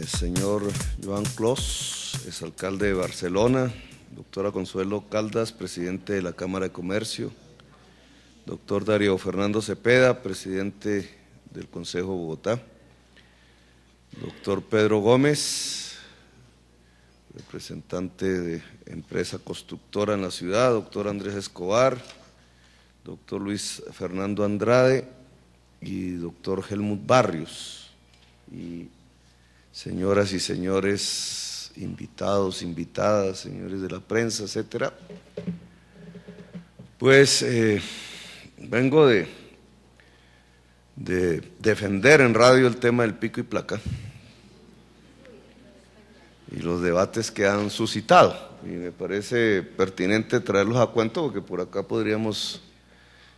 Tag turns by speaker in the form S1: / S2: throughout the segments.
S1: señor Joan Clos, exalcalde de Barcelona, doctora Consuelo Caldas, presidente de la Cámara de Comercio, doctor Darío Fernando Cepeda, presidente del Consejo de Bogotá, doctor Pedro Gómez, representante de empresa constructora en la ciudad, doctor Andrés Escobar, doctor Luis Fernando Andrade y doctor Helmut Barrios, y señoras y señores invitados, invitadas, señores de la prensa, etcétera. Pues vengo de defender en radio el tema del pico y placa y los debates que han suscitado, y me parece pertinente traerlos a cuento porque por acá podríamos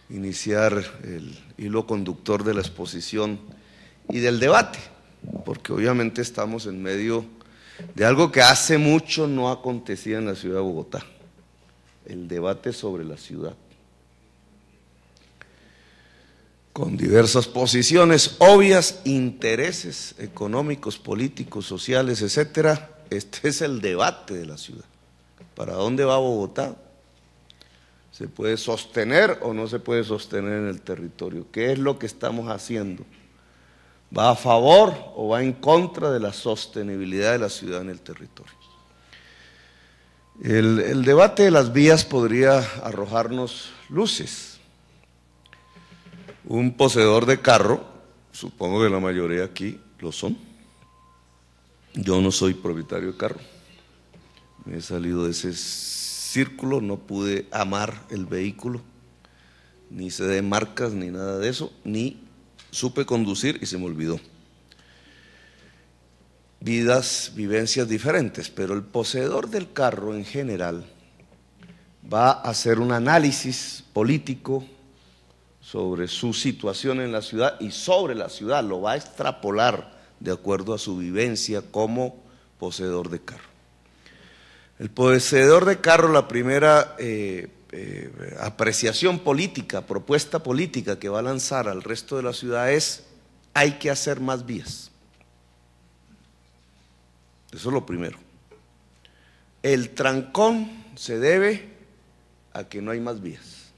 S1: iniciar el hilo conductor de la exposición y del debate, porque obviamente estamos en medio de algo que hace mucho no acontecía en la ciudad de Bogotá, el debate sobre la ciudad, con diversas posiciones obvias, intereses económicos, políticos, sociales, etcétera. Este es el debate de la ciudad. ¿Para dónde va Bogotá? ¿Se puede sostener o no se puede sostener en el territorio? ¿Qué es lo que estamos haciendo? ¿Va a favor o va en contra de la sostenibilidad de la ciudad en el territorio? El debate de las vías podría arrojarnos luces. Un poseedor de carro, supongo que la mayoría aquí lo son. Yo no soy propietario de carro. Me he salido de ese círculo, no pude amar el vehículo, ni sé de marcas, ni nada de eso, ni supe conducir y se me olvidó. Vivencias diferentes, pero el poseedor del carro en general va a hacer un análisis político sobre su situación en la ciudad y sobre la ciudad, lo va a extrapolar de acuerdo a su vivencia como poseedor de carro. El poseedor de carro, la primera apreciación política, propuesta política que va a lanzar al resto de la ciudad es: hay que hacer más vías. Eso es lo primero. El trancón se debe a que no hay más vías.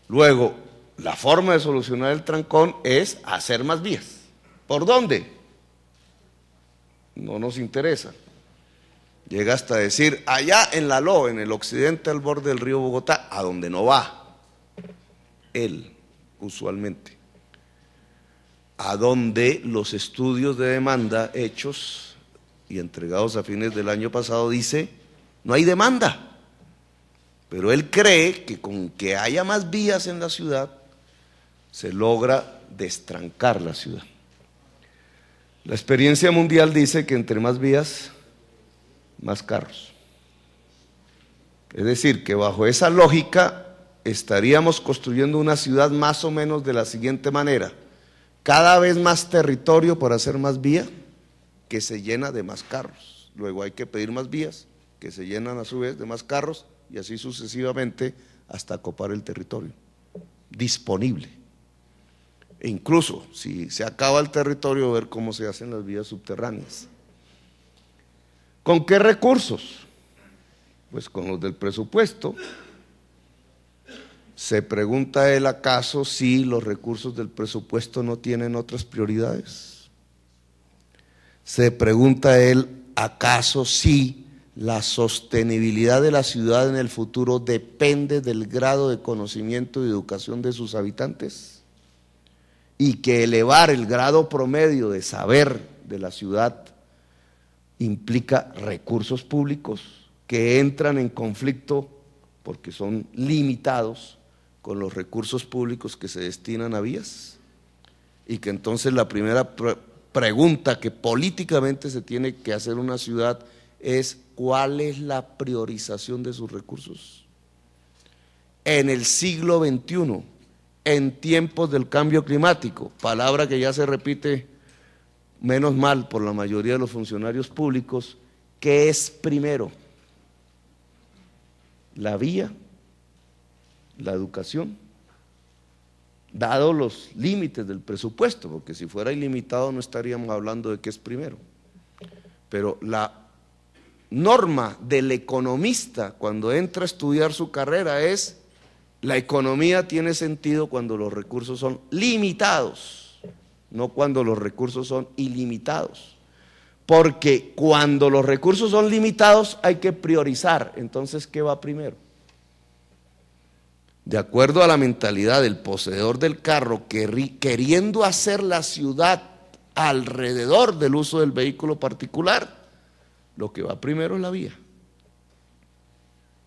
S1: Luego, la forma de solucionar el trancón es hacer más vías. ¿Por dónde? No nos interesa. Llega hasta decir, allá en la LO, en el occidente al borde del río Bogotá, a donde no va él, usualmente, a donde los estudios de demanda hechos y entregados a fines del año pasado dice, no hay demanda, pero él cree que con que haya más vías en la ciudad, se logra destrancar la ciudad. La experiencia mundial dice que entre más vías, más carros. Es decir, que bajo esa lógica estaríamos construyendo una ciudad más o menos de la siguiente manera: cada vez más territorio para hacer más vía, que se llena de más carros. Luego hay que pedir más vías, que se llenan a su vez de más carros, y así sucesivamente hasta copar el territorio disponible. E incluso, si se acaba el territorio, ver cómo se hacen las vías subterráneas. ¿Con qué recursos? Pues con los del presupuesto. ¿Se pregunta él acaso si los recursos del presupuesto no tienen otras prioridades? ¿Se pregunta él acaso si la sostenibilidad de la ciudad en el futuro depende del grado de conocimiento y educación de sus habitantes? Y que elevar el grado promedio de saber de la ciudad implica recursos públicos que entran en conflicto porque son limitados con los recursos públicos que se destinan a vías, y que entonces la primera pregunta que políticamente se tiene que hacer una ciudad es: ¿cuál es la priorización de sus recursos? En el siglo XXI, en tiempos del cambio climático, palabra que ya se repite menos mal por la mayoría de los funcionarios públicos, ¿qué es primero? ¿La vía? ¿La educación? Dado los límites del presupuesto, porque si fuera ilimitado no estaríamos hablando de qué es primero. Pero la norma del economista cuando entra a estudiar su carrera es: la economía tiene sentido cuando los recursos son limitados, no cuando los recursos son ilimitados. Porque cuando los recursos son limitados hay que priorizar. Entonces, ¿qué va primero? De acuerdo a la mentalidad del poseedor del carro, queriendo hacer la ciudad alrededor del uso del vehículo particular, lo que va primero es la vía.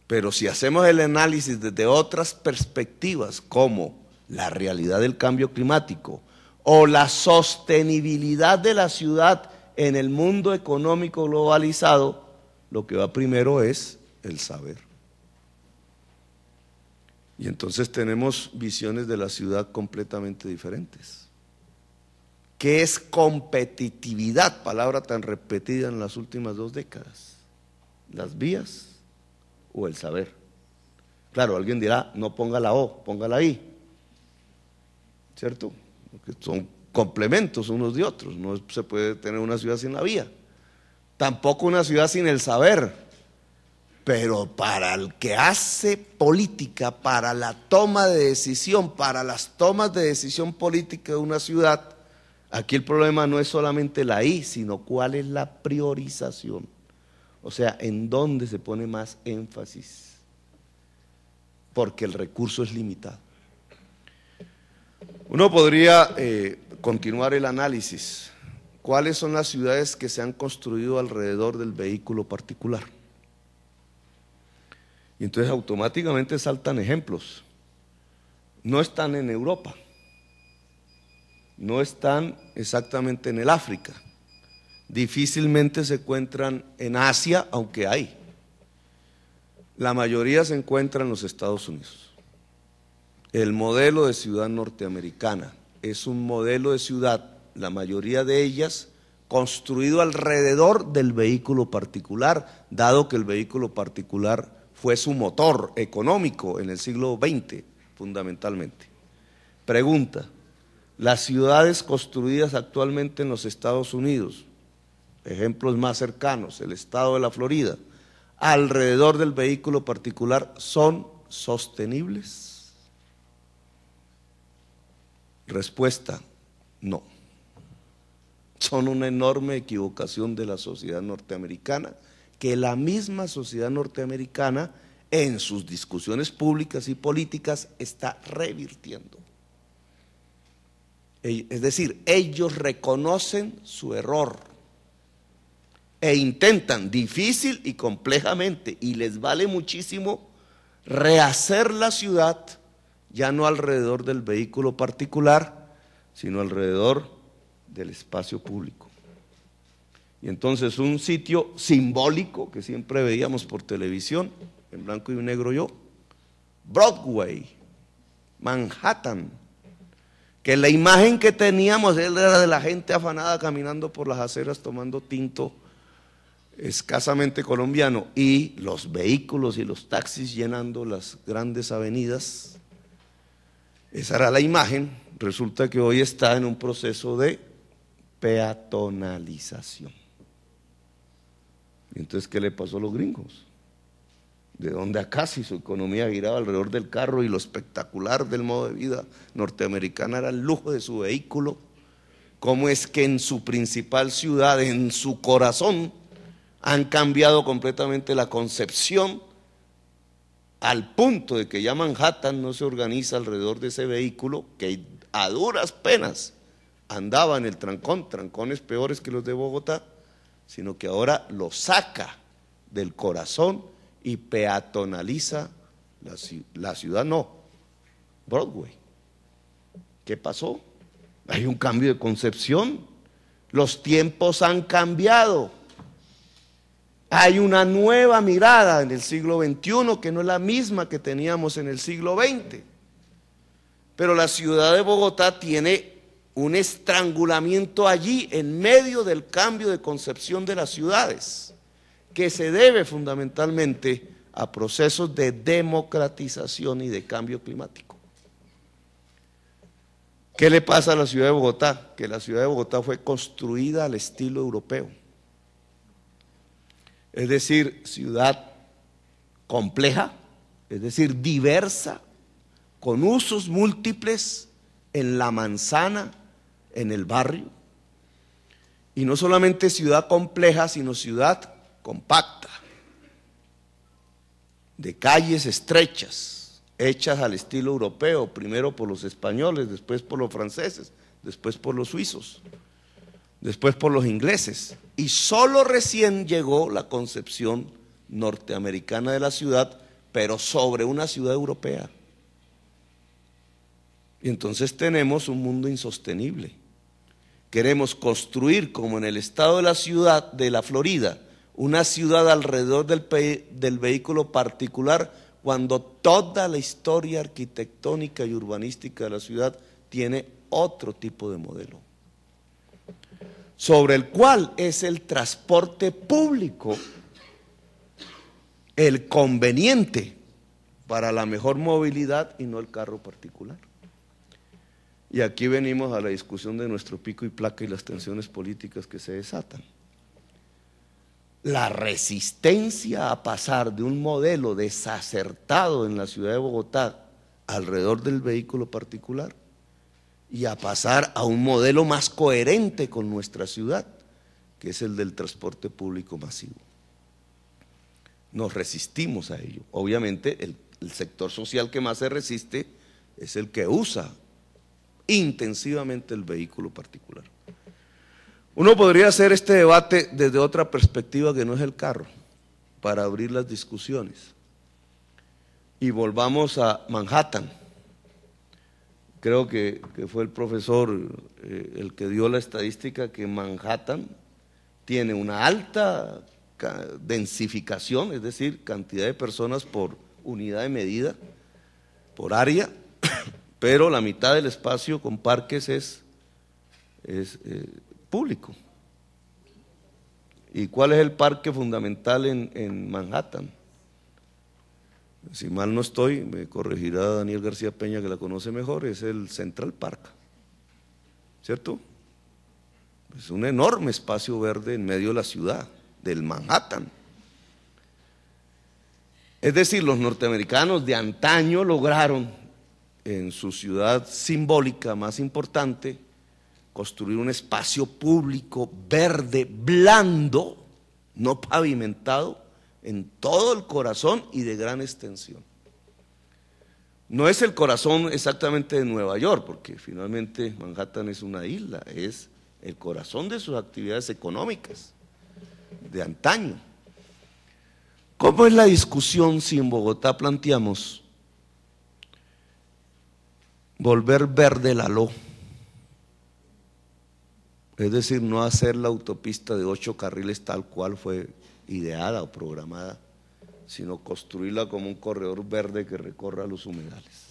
S1: Pero si hacemos el análisis desde otras perspectivas, como la realidad del cambio climático o la sostenibilidad de la ciudad en el mundo económico globalizado, lo que va primero es el saber. Y entonces tenemos visiones de la ciudad completamente diferentes. ¿Qué es competitividad? Palabra tan repetida en las últimas 2 décadas. ¿Las vías o el saber? Claro, alguien dirá, no ponga la O, ponga la I, ¿cierto? Porque son complementos unos de otros. No se puede tener una ciudad sin la vía, tampoco una ciudad sin el saber. Pero para el que hace política, para la toma de decisión, para las tomas de decisión política de una ciudad, aquí el problema no es solamente la I, sino cuál es la priorización. O sea, en dónde se pone más énfasis, porque el recurso es limitado. Uno podría continuar el análisis. ¿Cuáles son las ciudades que se han construido alrededor del vehículo particular? Y entonces automáticamente saltan ejemplos. No están en Europa, no están exactamente en el África, difícilmente se encuentran en Asia, aunque hay. La mayoría se encuentra en los Estados Unidos. El modelo de ciudad norteamericana es un modelo de ciudad, la mayoría de ellas, construido alrededor del vehículo particular, dado que el vehículo particular fue su motor económico en el siglo XX, fundamentalmente. Pregunta: las ciudades construidas actualmente en los Estados Unidos, ejemplos más cercanos, el estado de la Florida, alrededor del vehículo particular, ¿son sostenibles? Respuesta: no. Son una enorme equivocación de la sociedad norteamericana, que la misma sociedad norteamericana en sus discusiones públicas y políticas está revirtiendo. Es decir, ellos reconocen su error e intentan difícil y complejamente, y les vale muchísimo, rehacer la ciudad, ya no alrededor del vehículo particular, sino alrededor del espacio público. Y entonces un sitio simbólico que siempre veíamos por televisión, en blanco y negro yo, Broadway, Manhattan, que la imagen que teníamos era de la gente afanada caminando por las aceras tomando tinto escasamente colombiano, y los vehículos y los taxis llenando las grandes avenidas. Esa era la imagen. Resulta que hoy está en un proceso de peatonalización. ¿Y entonces qué le pasó a los gringos? ¿De dónde acá, si su economía giraba alrededor del carro y lo espectacular del modo de vida norteamericano era el lujo de su vehículo? ¿Cómo es que en su principal ciudad, en su corazón, han cambiado completamente la concepción, al punto de que ya Manhattan no se organiza alrededor de ese vehículo que a duras penas andaba en el trancón, trancones peores que los de Bogotá, sino que ahora lo saca del corazón y peatonaliza la ciudad, no, Broadway? ¿Qué pasó? Hay un cambio de concepción, los tiempos han cambiado, hay una nueva mirada en el siglo XXI que no es la misma que teníamos en el siglo XX, pero la ciudad de Bogotá tiene un estrangulamiento allí en medio del cambio de concepción de las ciudades, que se debe fundamentalmente a procesos de democratización y de cambio climático. ¿Qué le pasa a la ciudad de Bogotá? Que la ciudad de Bogotá fue construida al estilo europeo. es decir, ciudad compleja, es decir, diversa, con usos múltiples en la manzana, en el barrio. Y no solamente ciudad compleja, sino ciudad compacta, de calles estrechas, hechas al estilo europeo, primero por los españoles, después por los franceses, después por los suizos, después por los ingleses. Y solo recién llegó la concepción norteamericana de la ciudad, pero sobre una ciudad europea. Y entonces tenemos un mundo insostenible. Queremos construir, como en el estado de la ciudad de la Florida, una ciudad alrededor del vehículo particular, cuando toda la historia arquitectónica y urbanística de la ciudad tiene otro tipo de modelo, sobre el cual es el transporte público el conveniente para la mejor movilidad y no el carro particular. Y aquí venimos a la discusión de nuestro pico y placa y las tensiones políticas que se desatan. La resistencia a pasar de un modelo desacertado en la ciudad de Bogotá alrededor del vehículo particular y a pasar a un modelo más coherente con nuestra ciudad, que es el del transporte público masivo. Nos resistimos a ello. Obviamente el sector social que más se resiste es el que usa intensivamente el vehículo particular. Uno podría hacer este debate desde otra perspectiva que no es el carro, para abrir las discusiones. Y volvamos a Manhattan. Creo que fue el profesor el que dio la estadística que Manhattan tiene una alta densificación, es decir, cantidad de personas por unidad de medida, por área, pero la mitad del espacio con parques es público. ¿Y cuál es el parque fundamental en Manhattan? Si mal no estoy, me corregirá Daniel García Peña, que la conoce mejor, es el Central Park, ¿cierto? Es un enorme espacio verde en medio de la ciudad, del Manhattan. Es decir, los norteamericanos de antaño lograron en su ciudad simbólica más importante construir un espacio público verde, blando, no pavimentado, en todo el corazón y de gran extensión. No es el corazón exactamente de Nueva York, porque finalmente Manhattan es una isla, es el corazón de sus actividades económicas de antaño. ¿Cómo es la discusión si en Bogotá planteamos volver verde la LO? Es decir, no hacer la autopista de 8 carriles tal cual fue ideada o programada, sino construirla como un corredor verde que recorra los humedales.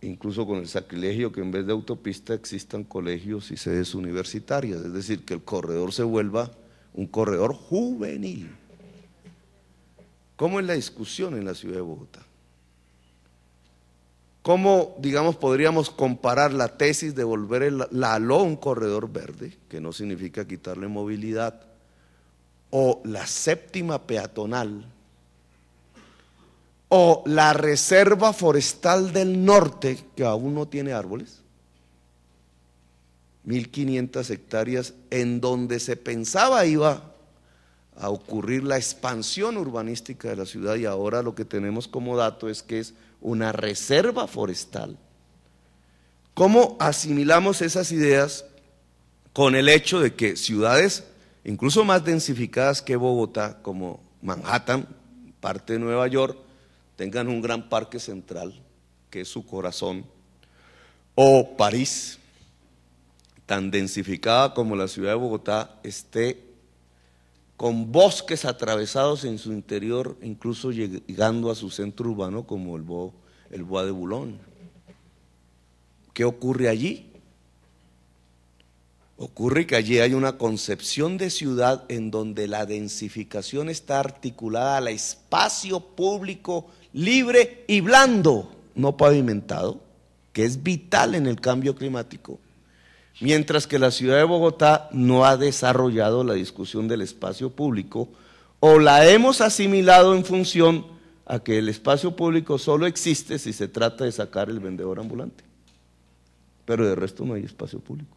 S1: Incluso con el sacrilegio que en vez de autopista existan colegios y sedes universitarias, es decir, que el corredor se vuelva un corredor juvenil. ¿Cómo es la discusión en la ciudad de Bogotá? ¿Cómo, digamos, podríamos comparar la tesis de volver la ALO un corredor verde, que no significa quitarle movilidad, o la séptima peatonal, o la reserva forestal del norte, que aún no tiene árboles, 1.500 hectáreas, en donde se pensaba iba a ocurrir la expansión urbanística de la ciudad, y ahora lo que tenemos como dato es que es una reserva forestal? ¿Cómo asimilamos esas ideas con el hecho de que ciudades incluso más densificadas que Bogotá, como Manhattan, parte de Nueva York, tengan un gran parque central, que es su corazón, o París, tan densificada como la ciudad de Bogotá, esté con bosques atravesados en su interior, incluso llegando a su centro urbano como el Bois de Boulogne? ¿Qué ocurre allí? Ocurre que allí hay una concepción de ciudad en donde la densificación está articulada al espacio público libre y blando, no pavimentado, que es vital en el cambio climático, mientras que la ciudad de Bogotá no ha desarrollado la discusión del espacio público, o la hemos asimilado en función a que el espacio público solo existe si se trata de sacar el vendedor ambulante, pero de resto no hay espacio público.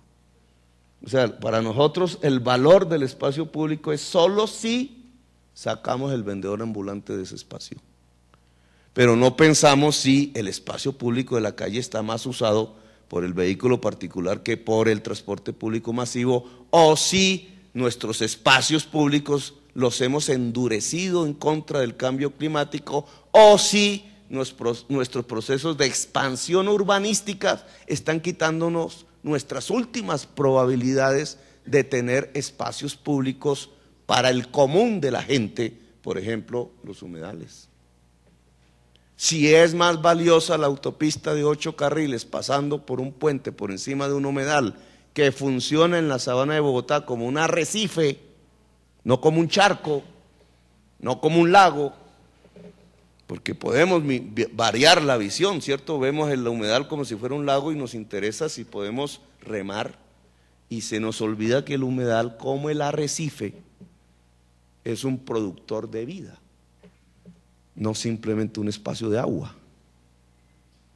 S1: O sea, para nosotros el valor del espacio público es solo si sacamos el vendedor ambulante de ese espacio, pero no pensamos si el espacio público de la calle está más usado por el vehículo particular que por el transporte público masivo, o si nuestros espacios públicos los hemos endurecido en contra del cambio climático, o si nuestros procesos de expansión urbanística están quitándonos nuestras últimas probabilidades de tener espacios públicos para el común de la gente, por ejemplo, los humedales. Si es más valiosa la autopista de 8 carriles pasando por un puente por encima de un humedal que funciona en la sabana de Bogotá como un arrecife, no como un charco, no como un lago, porque podemos variar la visión, ¿cierto? Vemos el humedal como si fuera un lago y nos interesa si podemos remar, y se nos olvida que el humedal, como el arrecife, es un productor de vida, no simplemente un espacio de agua.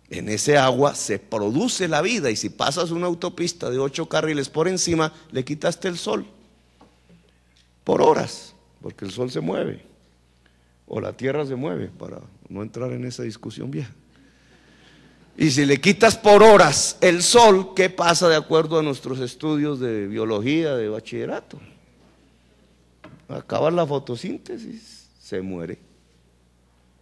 S1: En ese agua se produce la vida, y si pasas una autopista de 8 carriles por encima, le quitaste el sol por horas, porque el sol se mueve, o la tierra se mueve, para no entrar en esa discusión vieja. Y si le quitas por horas el sol, ¿qué pasa de acuerdo a nuestros estudios de biología, de bachillerato? Acaba la fotosíntesis, se muere.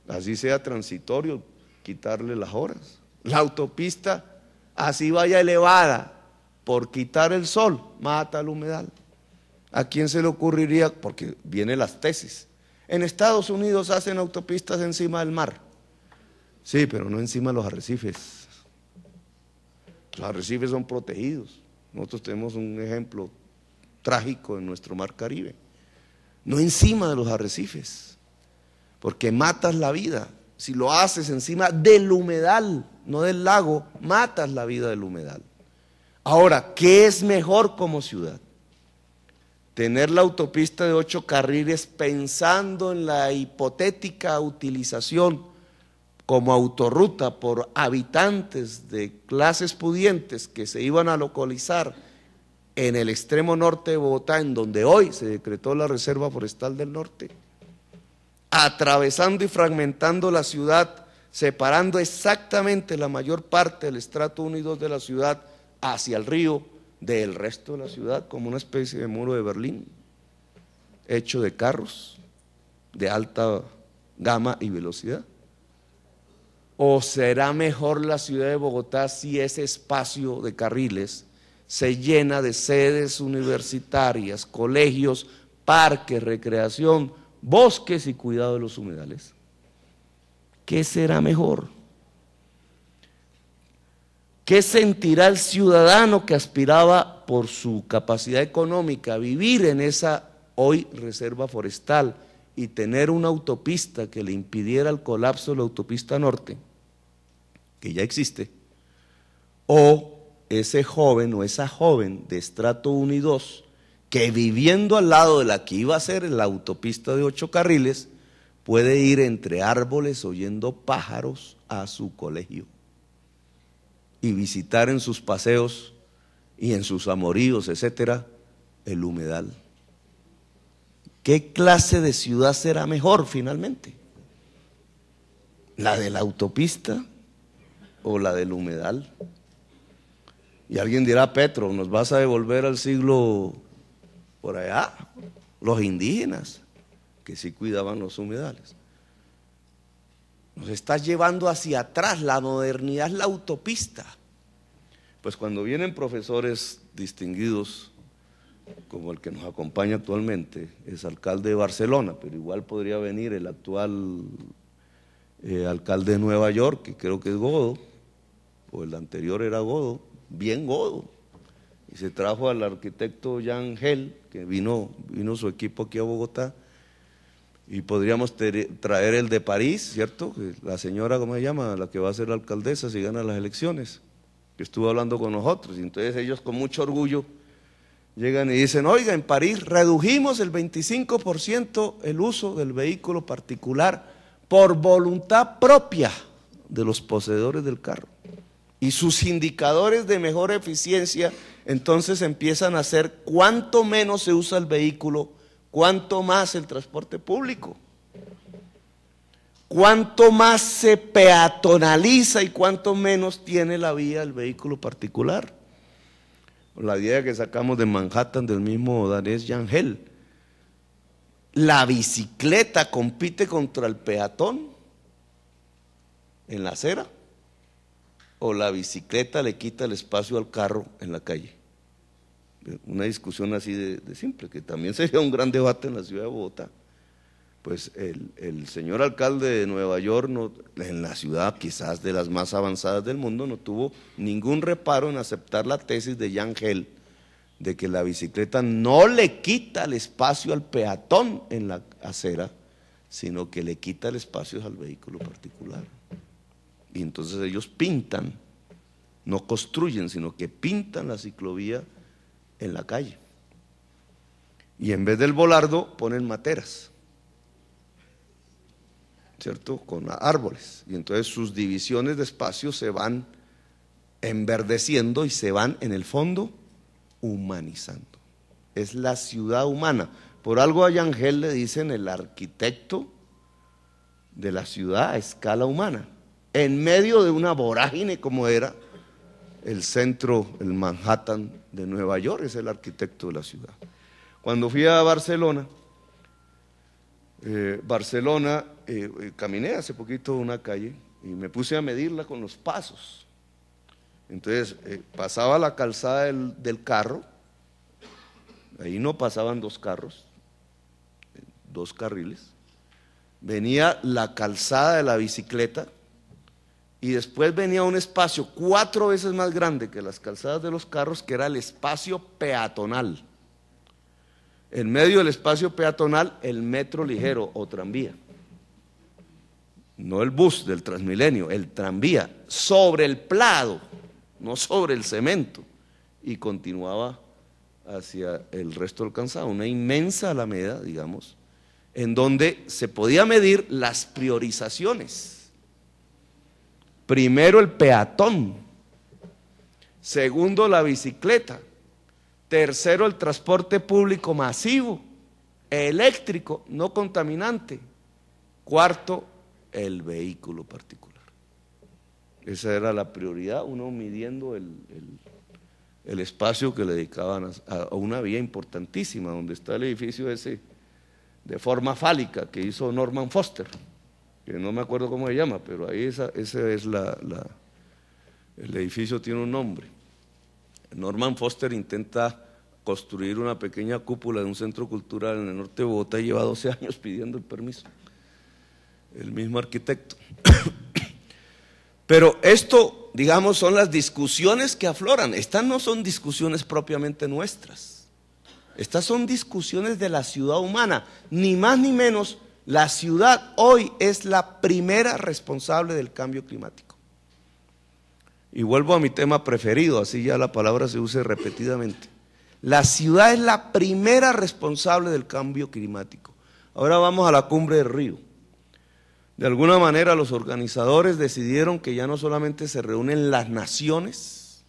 S1: Así sea transitorio, quitarle las horas. La autopista, así vaya elevada, por quitar el sol, mata el humedal. ¿A quién se le ocurriría? Porque vienen las tesis. En Estados Unidos hacen autopistas encima del mar. Sí, pero no encima de los arrecifes. Los arrecifes son protegidos. Nosotros tenemos un ejemplo trágico en nuestro mar Caribe. No encima de los arrecifes, porque matas la vida. Si lo haces encima del humedal, no del lago, matas la vida del humedal. Ahora, ¿qué es mejor como ciudad? Tener la autopista de 8 carriles pensando en la hipotética utilización como autorruta por habitantes de clases pudientes que se iban a localizar en el extremo norte de Bogotá, en donde hoy se decretó la Reserva Forestal del Norte, atravesando y fragmentando la ciudad, separando exactamente la mayor parte del estrato 1 y 2 de la ciudad hacia el río del resto de la ciudad, como una especie de muro de Berlín, hecho de carros de alta gama y velocidad. ¿O será mejor la ciudad de Bogotá si ese espacio de carriles se llena de sedes universitarias, colegios, parques, recreación, bosques y cuidado de los humedales? ¿Qué será mejor? ¿Qué sentirá el ciudadano que aspiraba por su capacidad económica a vivir en esa hoy reserva forestal y tener una autopista que le impidiera el colapso de la autopista norte, que ya existe? O ese joven o esa joven de estrato 1 y 2 que, viviendo al lado de la que iba a ser la autopista de 8 carriles, puede ir entre árboles oyendo pájaros a su colegio y visitar en sus paseos y en sus amoríos, etcétera, el humedal. ¿Qué clase de ciudad será mejor finalmente? ¿La de la autopista o la del humedal? Y alguien dirá: Petro, nos vas a devolver al siglo por allá, los indígenas, que sí cuidaban los humedales. Nos estás llevando hacia atrás, la modernidad es la autopista. Pues cuando vienen profesores distinguidos, como el que nos acompaña actualmente, es alcalde de Barcelona, pero igual podría venir el actual alcalde de Nueva York, que creo que es Godo, o el anterior era Godo, bien Godo, y se trajo al arquitecto Jan Hell, que vino su equipo aquí a Bogotá, y podríamos traer el de París, ¿cierto? La señora, ¿cómo se llama?, la que va a ser la alcaldesa si gana las elecciones, que estuvo hablando con nosotros. Y entonces ellos con mucho orgullo llegan y dicen, oiga, en París redujimos el 25% el uso del vehículo particular por voluntad propia de los poseedores del carro. Y sus indicadores de mejor eficiencia entonces empiezan a ser cuánto menos se usa el vehículo, cuánto más el transporte público, cuánto más se peatonaliza y cuánto menos tiene la vía el vehículo particular. La idea que sacamos de Manhattan del mismo danés Yangel. La bicicleta compite contra el peatón en la acera, o la bicicleta le quita el espacio al carro en la calle. Una discusión así de simple, que también sería un gran debate en la ciudad de Bogotá. Pues el señor alcalde de Nueva York, en la ciudad quizás de las más avanzadas del mundo, no tuvo ningún reparo en aceptar la tesis de Yangel de que la bicicleta no le quita el espacio al peatón en la acera, sino que le quita el espacio al vehículo particular. Y entonces ellos pintan, no construyen, sino que pintan la ciclovía en la calle. Y en vez del volardo ponen materas, ¿cierto? Con árboles. Y entonces sus divisiones de espacio se van enverdeciendo y se van, en el fondo, humanizando. Es la ciudad humana. Por algo a Yangel le dicen el arquitecto de la ciudad a escala humana, en medio de una vorágine como era el centro, el Manhattan de Nueva York. Es el arquitecto de la ciudad. Cuando fui a Barcelona, caminé hace poquito una calle y me puse a medirla con los pasos. Entonces pasaba la calzada del carro, ahí no pasaban dos carros, dos carriles, venía la calzada de la bicicleta y después venía un espacio 4 veces más grande que las calzadas de los carros, que era el espacio peatonal. En medio del espacio peatonal, el metro ligero o tranvía. No el bus del Transmilenio, el tranvía, sobre el plado, no sobre el cemento. Y continuaba hacia el resto del calzado, una inmensa alameda, digamos, en donde se podía medir las priorizaciones. Primero el peatón, segundo la bicicleta, tercero el transporte público masivo, eléctrico, no contaminante, cuarto el vehículo particular. Esa era la prioridad, uno midiendo el espacio que le dedicaban a una vía importantísima, donde está el edificio ese de forma fálica que hizo Norman Foster, que no me acuerdo cómo se llama, pero ahí ese es el edificio tiene un nombre. Norman Foster intenta construir una pequeña cúpula de un centro cultural en el norte de Bogotá y lleva 12 años pidiendo el permiso, el mismo arquitecto. Pero esto, digamos, son las discusiones que afloran. Estas no son discusiones propiamente nuestras, estas son discusiones de la ciudad humana. Ni más ni menos, la ciudad hoy es la primera responsable del cambio climático. Y vuelvo a mi tema preferido, así ya la palabra se use repetidamente. La ciudad es la primera responsable del cambio climático. Ahora vamos a la cumbre del Río. De alguna manera los organizadores decidieron que ya no solamente se reúnen las naciones,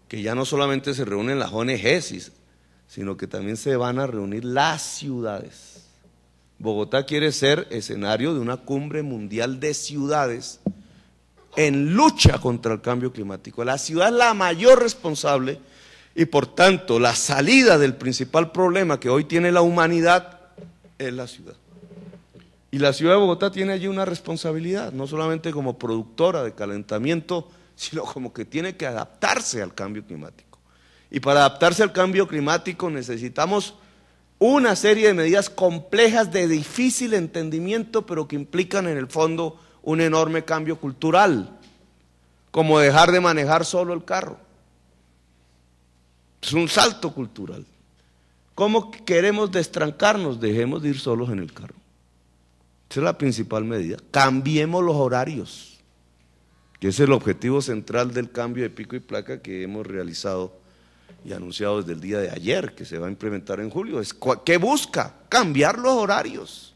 S1: que ya no solamente se reúnen las ONGs, sino que también se van a reunir las ciudades. Bogotá quiere ser escenario de una cumbre mundial de ciudades en lucha contra el cambio climático. La ciudad es la mayor responsable y por tanto la salida del principal problema que hoy tiene la humanidad es la ciudad. Y la ciudad de Bogotá tiene allí una responsabilidad, no solamente como productora de calentamiento, sino como que tiene que adaptarse al cambio climático. Y para adaptarse al cambio climático necesitamos una serie de medidas complejas de difícil entendimiento, pero que implican en el fondo un enorme cambio cultural, como dejar de manejar solo el carro. Es un salto cultural. ¿Cómo queremos destrancarnos? Dejemos de ir solos en el carro. Esa es la principal medida. Cambiemos los horarios. que es el objetivo central del cambio de pico y placa que hemos realizado y anunciado desde el día de ayer, que se va a implementar en julio. ¿Qué busca? Cambiar los horarios.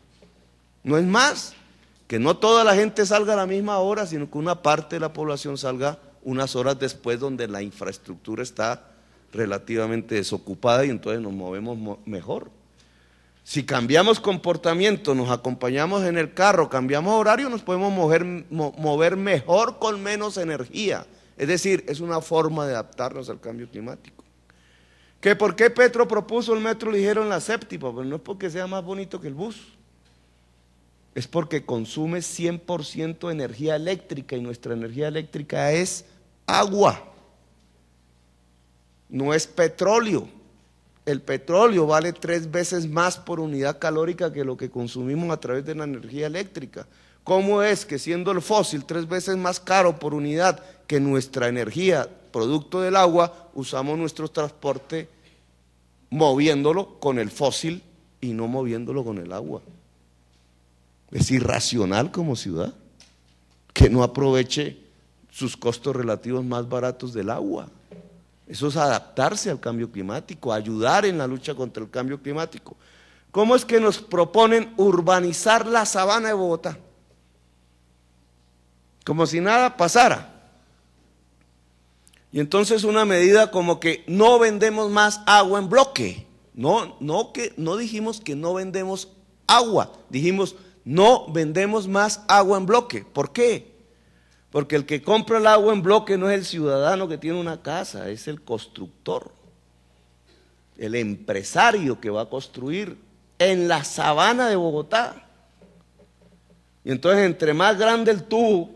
S1: No es más, que no toda la gente salga a la misma hora, sino que una parte de la población salga unas horas después, donde la infraestructura está relativamente desocupada y entonces nos movemos mejor. Si cambiamos comportamiento, nos acompañamos en el carro, cambiamos horario, nos podemos mover mejor con menos energía. Es decir, es una forma de adaptarnos al cambio climático. ¿Que por qué Petro propuso el metro ligero en la séptima? Pues no es porque sea más bonito que el bus. Es porque consume 100% energía eléctrica y nuestra energía eléctrica es agua, no es petróleo. El petróleo vale 3 veces más por unidad calórica que lo que consumimos a través de la energía eléctrica. ¿Cómo es que siendo el fósil 3 veces más caro por unidad que nuestra energía, producto del agua, usamos nuestro transporte moviéndolo con el fósil y no moviéndolo con el agua? Es irracional como ciudad que no aproveche sus costos relativos más baratos del agua. Eso es adaptarse al cambio climático, ayudar en la lucha contra el cambio climático. ¿Cómo es que nos proponen urbanizar la sabana de Bogotá? Como si nada pasara. Y entonces una medida como que no vendemos más agua en bloque. No dijimos que no vendemos agua, dijimos no vendemos más agua en bloque. ¿Por qué? Porque el que compra el agua en bloque no es el ciudadano que tiene una casa, es el constructor, el empresario que va a construir en la sabana de Bogotá. Y entonces entre más grande el tubo,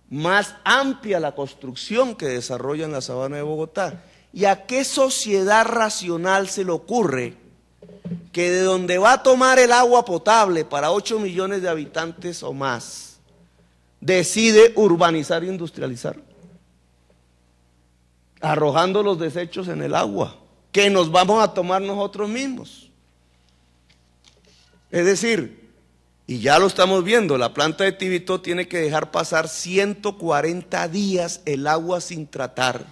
S1: más amplia la construcción que desarrolla en la sabana de Bogotá. ¿Y a qué sociedad racional se le ocurre que de donde va a tomar el agua potable para 8 millones de habitantes o más, decide urbanizar e industrializar, arrojando los desechos en el agua que nos vamos a tomar nosotros mismos? Es decir, y ya lo estamos viendo, la planta de Tibito tiene que dejar pasar 140 días el agua sin tratar,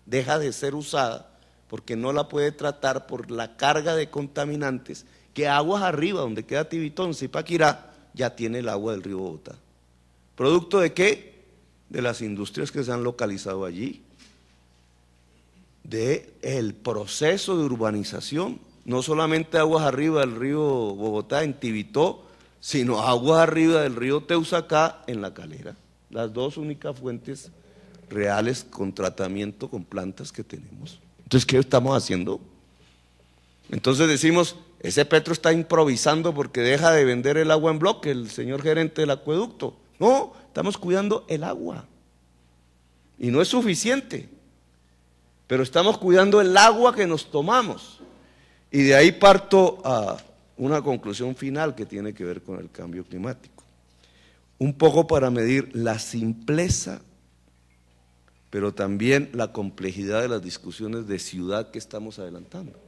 S1: deja de ser usada porque no la puede tratar por la carga de contaminantes que aguas arriba, donde queda Tibitón, Zipaquirá, ya tiene el agua del río Bogotá. ¿Producto de qué? De las industrias que se han localizado allí, del proceso de urbanización, no solamente aguas arriba del río Bogotá en Tibitó, sino aguas arriba del río Teusacá en La Calera, las dos únicas fuentes reales con tratamiento con plantas que tenemos. Entonces, ¿qué estamos haciendo? Entonces decimos, ese Petro está improvisando porque deja de vender el agua en bloque, el señor gerente del acueducto. No, estamos cuidando el agua. Y no es suficiente, pero estamos cuidando el agua que nos tomamos. Y de ahí parto a una conclusión final que tiene que ver con el cambio climático. Un poco para medir la simpleza, pero también la complejidad de las discusiones de ciudad que estamos adelantando.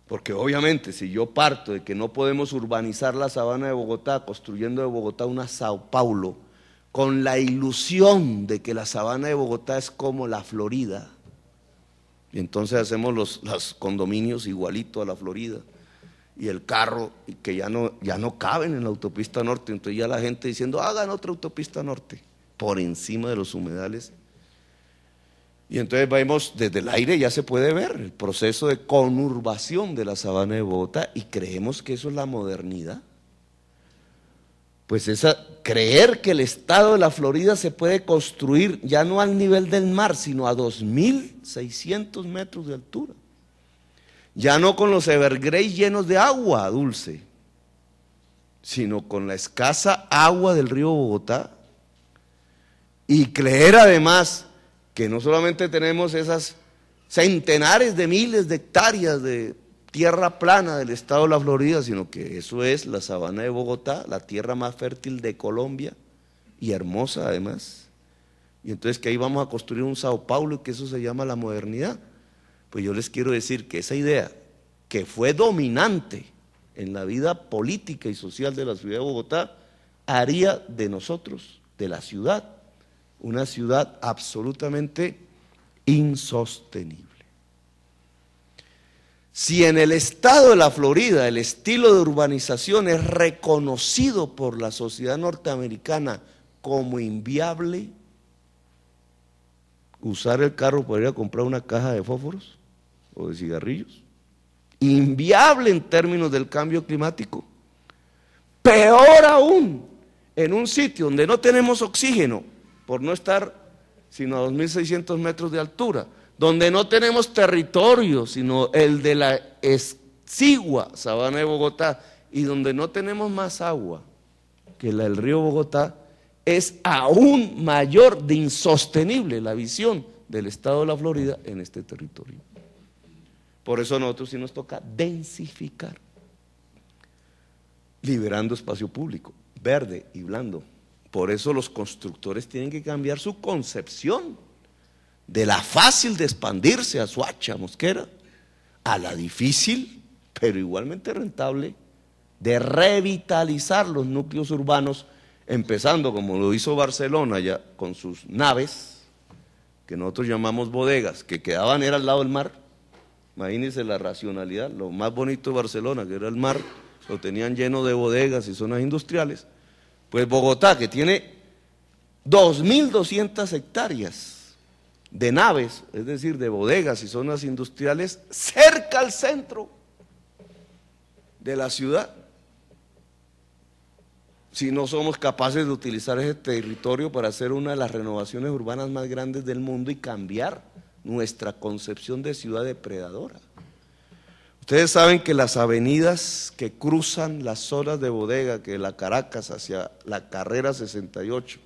S1: Porque obviamente si yo parto de que no podemos urbanizar la sabana de Bogotá, construyendo de Bogotá una Sao Paulo, con la ilusión de que la sabana de Bogotá es como la Florida, y entonces hacemos los condominios igualito a la Florida, y el carro que ya no caben en la autopista norte, entonces ya la gente diciendo, hagan otra autopista norte, por encima de los humedales. Y entonces vemos desde el aire, ya se puede ver el proceso de conurbación de la sabana de Bogotá y creemos que eso es la modernidad. Pues creer que el estado de la Florida se puede construir ya no al nivel del mar, sino a 2.600 metros de altura. Ya no con los Everglades llenos de agua dulce, sino con la escasa agua del río Bogotá. Y creer además que no solamente tenemos esas centenares de miles de hectáreas de tierra plana del estado de la Florida, sino que eso es la sabana de Bogotá, la tierra más fértil de Colombia y hermosa además. Y entonces que ahí vamos a construir un Sao Paulo y que eso se llama la modernidad. Pues yo les quiero decir que esa idea que fue dominante en la vida política y social de la ciudad de Bogotá, haría de nosotros, de la ciudad, una ciudad absolutamente insostenible. Si en el estado de la Florida el estilo de urbanización es reconocido por la sociedad norteamericana como inviable, usar el carro para ir a comprar una caja de fósforos o de cigarrillos, inviable en términos del cambio climático, peor aún en un sitio donde no tenemos oxígeno por no estar sino a 2.600 metros de altura, donde no tenemos territorio, sino el de la exigua sabana de Bogotá, y donde no tenemos más agua que la del río Bogotá, es aún mayor de insostenible la visión del estado de la Florida en este territorio. Por eso a nosotros sí nos toca densificar, liberando espacio público, verde y blando. Por eso los constructores tienen que cambiar su concepción de la fácil de expandirse a Soacha, Mosquera, a la difícil, pero igualmente rentable, de revitalizar los núcleos urbanos, empezando como lo hizo Barcelona ya con sus naves, que nosotros llamamos bodegas, que quedaban era al lado del mar. Imagínense la racionalidad, lo más bonito de Barcelona, que era el mar, lo tenían lleno de bodegas y zonas industriales. Pues Bogotá, que tiene 2.200 hectáreas de naves, es decir, de bodegas y zonas industriales, cerca al centro de la ciudad. Si no somos capaces de utilizar ese territorio para hacer una de las renovaciones urbanas más grandes del mundo y cambiar nuestra concepción de ciudad depredadora. Ustedes saben que las avenidas que cruzan las zonas de bodega, que de la Caracas hacia la Carrera 68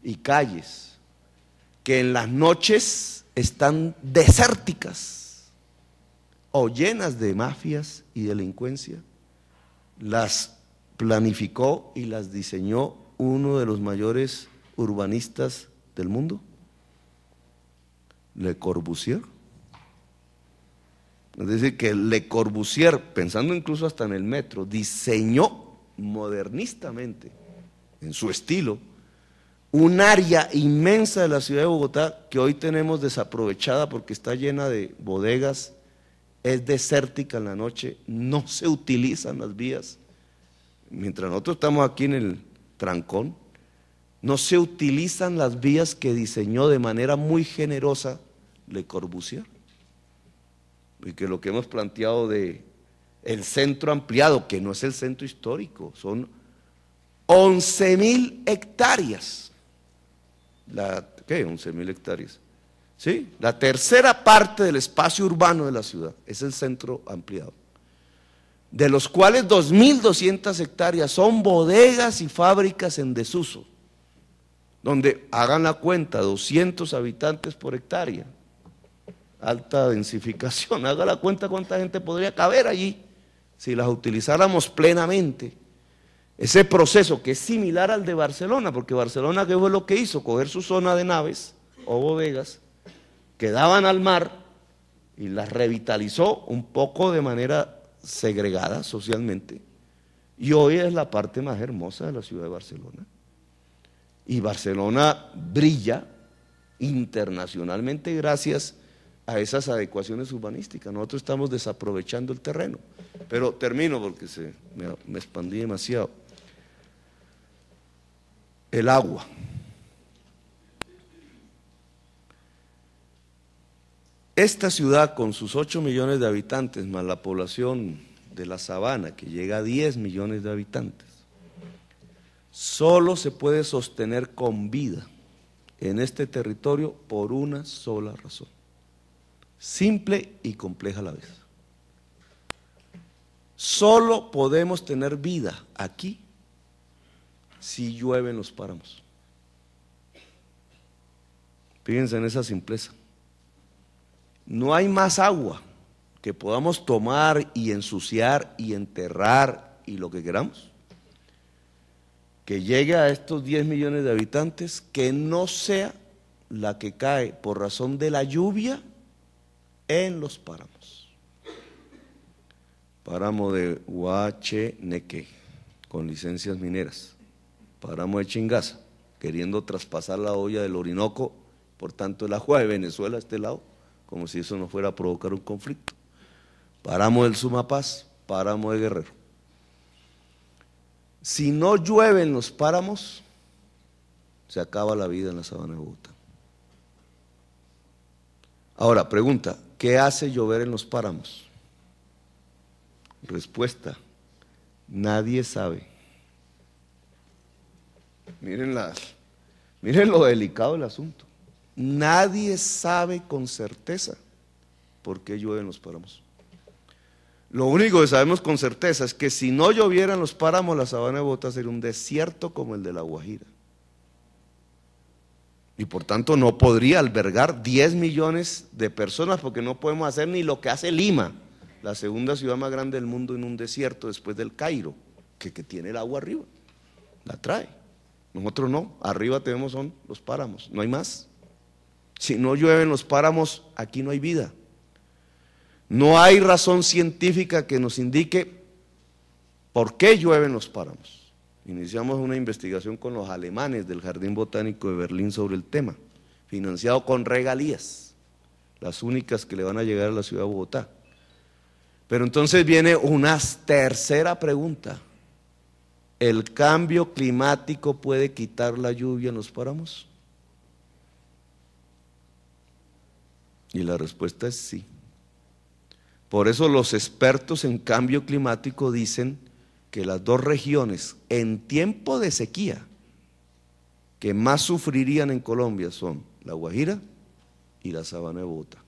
S1: y calles, que en las noches están desérticas o llenas de mafias y delincuencia, las planificó y las diseñó uno de los mayores urbanistas del mundo, Le Corbusier. Es decir, que Le Corbusier, pensando incluso hasta en el metro, diseñó modernistamente, en su estilo, un área inmensa de la ciudad de Bogotá que hoy tenemos desaprovechada porque está llena de bodegas, es desértica en la noche, no se utilizan las vías. Mientras nosotros estamos aquí en el trancón, no se utilizan las vías que diseñó de manera muy generosa Le Corbusier. Y que lo que hemos planteado de el centro ampliado, que no es el centro histórico, son 11.000 hectáreas. ¿Qué? 11.000 hectáreas. ¿Sí? La tercera parte del espacio urbano de la ciudad es el centro ampliado, de los cuales 2.200 hectáreas son bodegas y fábricas en desuso, donde hagan la cuenta, 200 habitantes por hectárea, alta densificación, haga la cuenta cuánta gente podría caber allí si las utilizáramos plenamente. Ese proceso que es similar al de Barcelona, porque Barcelona, ¿qué fue lo que hizo? Coger su zona de naves o bodegas que daban al mar y las revitalizó un poco de manera segregada socialmente, y hoy es la parte más hermosa de la ciudad de Barcelona. Y Barcelona brilla internacionalmente gracias a esas adecuaciones urbanísticas. Nosotros estamos desaprovechando el terreno. Pero termino porque me expandí demasiado. El agua. Esta ciudad, con sus 8 millones de habitantes, más la población de la sabana, que llega a 10 millones de habitantes, solo se puede sostener con vida en este territorio por una sola razón, simple y compleja a la vez. Solo podemos tener vida aquí si llueve en los páramos. Fíjense en esa simpleza. No hay más agua que podamos tomar y ensuciar y enterrar y lo que queramos, que llegue a estos 10 millones de habitantes, que no sea la que cae por razón de la lluvia en los páramos. Páramo de Huacheneque, con licencias mineras. Páramo de Chingaza, queriendo traspasar la olla del Orinoco, por tanto el agua de Venezuela a este lado, como si eso no fuera a provocar un conflicto. Páramo del Sumapaz, páramo de Guerrero. Si no llueve en los páramos, se acaba la vida en la sabana de Bogotá. Ahora, pregunta, ¿qué hace llover en los páramos? Respuesta, nadie sabe. Miren lo delicado del asunto. Nadie sabe con certeza por qué llueve en los páramos. Lo único que sabemos con certeza es que si no lloviera en los páramos, la sabana de Bogotá sería un desierto como el de La Guajira. Y por tanto no podría albergar 10 millones de personas, porque no podemos hacer ni lo que hace Lima, la segunda ciudad más grande del mundo, en un desierto después del Cairo, que tiene el agua arriba, la trae. Nosotros no, arriba tenemos son los páramos, no hay más. Si no llueven los páramos, aquí no hay vida. No hay razón científica que nos indique por qué llueven los páramos. Iniciamos una investigación con los alemanes del Jardín Botánico de Berlín sobre el tema, financiado con regalías, las únicas que le van a llegar a la ciudad de Bogotá. Pero entonces viene una tercera pregunta: ¿el cambio climático puede quitar la lluvia en los páramos? Y la respuesta es sí. Por eso los expertos en cambio climático dicen que las dos regiones en tiempo de sequía que más sufrirían en Colombia son La Guajira y la sabana de Bogotá.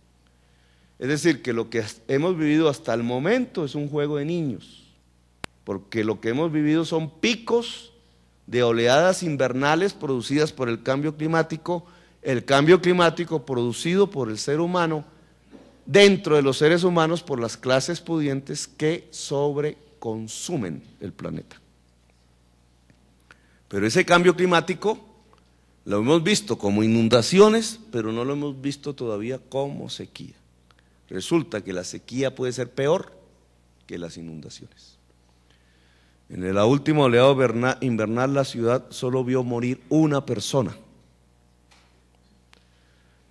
S1: Es decir, que lo que hemos vivido hasta el momento es un juego de niños, porque lo que hemos vivido son picos de oleadas invernales producidas por el cambio climático producido por el ser humano, dentro de los seres humanos por las clases pudientes que sobreconsumen el planeta. Pero ese cambio climático lo hemos visto como inundaciones, pero no lo hemos visto todavía como sequía. Resulta que la sequía puede ser peor que las inundaciones. En la última oleada invernal la ciudad solo vio morir una persona.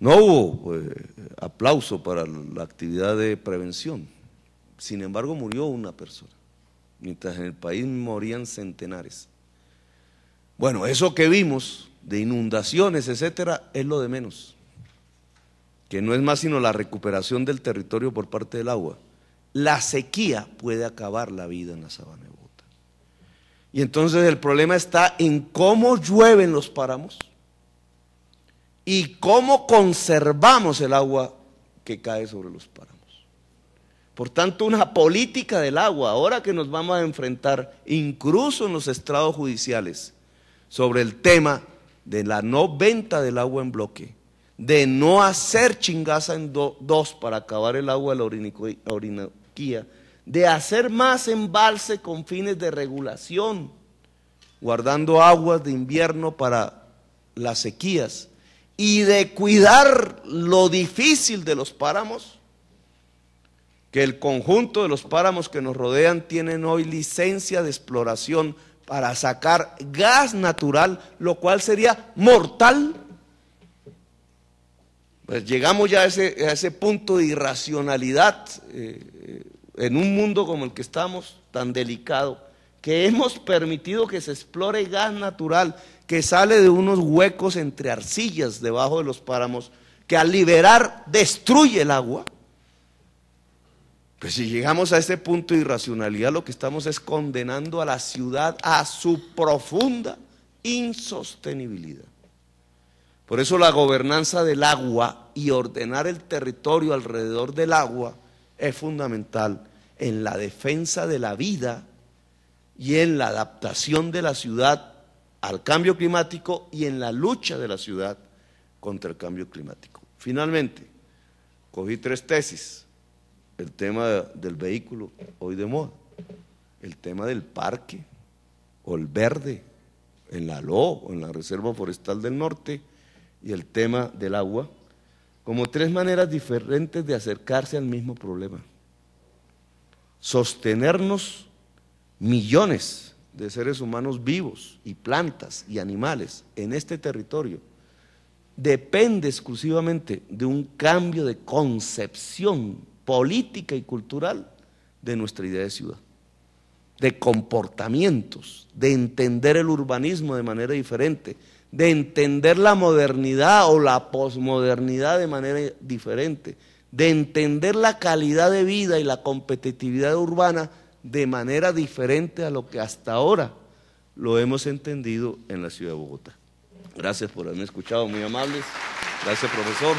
S1: No hubo aplauso para la actividad de prevención, sin embargo murió una persona, mientras en el país morían centenares. Bueno, eso que vimos de inundaciones, etcétera, es lo de menos, que no es más sino la recuperación del territorio por parte del agua. La sequía puede acabar la vida en la sabana de Bogotá. Y entonces el problema está en cómo llueven los páramos y cómo conservamos el agua que cae sobre los páramos. Por tanto, una política del agua, ahora que nos vamos a enfrentar, incluso en los estrados judiciales, sobre el tema de la no venta del agua en bloque, de no hacer chingaza en dos para acabar el agua de la Orinoquía, de hacer más embalse con fines de regulación, guardando aguas de invierno para las sequías, y de cuidar lo difícil de los páramos, que el conjunto de los páramos que nos rodean tienen hoy licencia de exploración para sacar gas natural, lo cual sería mortal. Pues llegamos ya a ese punto de irracionalidad en un mundo como el que estamos, tan delicado, que hemos permitido que se explore gas natural que sale de unos huecos entre arcillas debajo de los páramos, que al liberar destruye el agua. Pues si llegamos a ese punto de irracionalidad, lo que estamos es condenando a la ciudad a su profunda insostenibilidad. Por eso la gobernanza del agua y ordenar el territorio alrededor del agua es fundamental en la defensa de la vida y en la adaptación de la ciudad al cambio climático y en la lucha de la ciudad contra el cambio climático. Finalmente, cogí 3 tesis. El tema del vehículo, hoy de moda, el tema del parque o el verde en la LO o en la Reserva Forestal del Norte, y el tema del agua, como 3 maneras diferentes de acercarse al mismo problema. Sostenernos millones de seres humanos vivos y plantas y animales en este territorio depende exclusivamente de un cambio de concepción política y cultural de nuestra idea de ciudad, de comportamientos, de entender el urbanismo de manera diferente, de entender la modernidad o la posmodernidad de manera diferente, de entender la calidad de vida y la competitividad urbana de manera diferente a lo que hasta ahora lo hemos entendido en la ciudad de Bogotá. Gracias por haberme escuchado, muy amables. Gracias, profesor.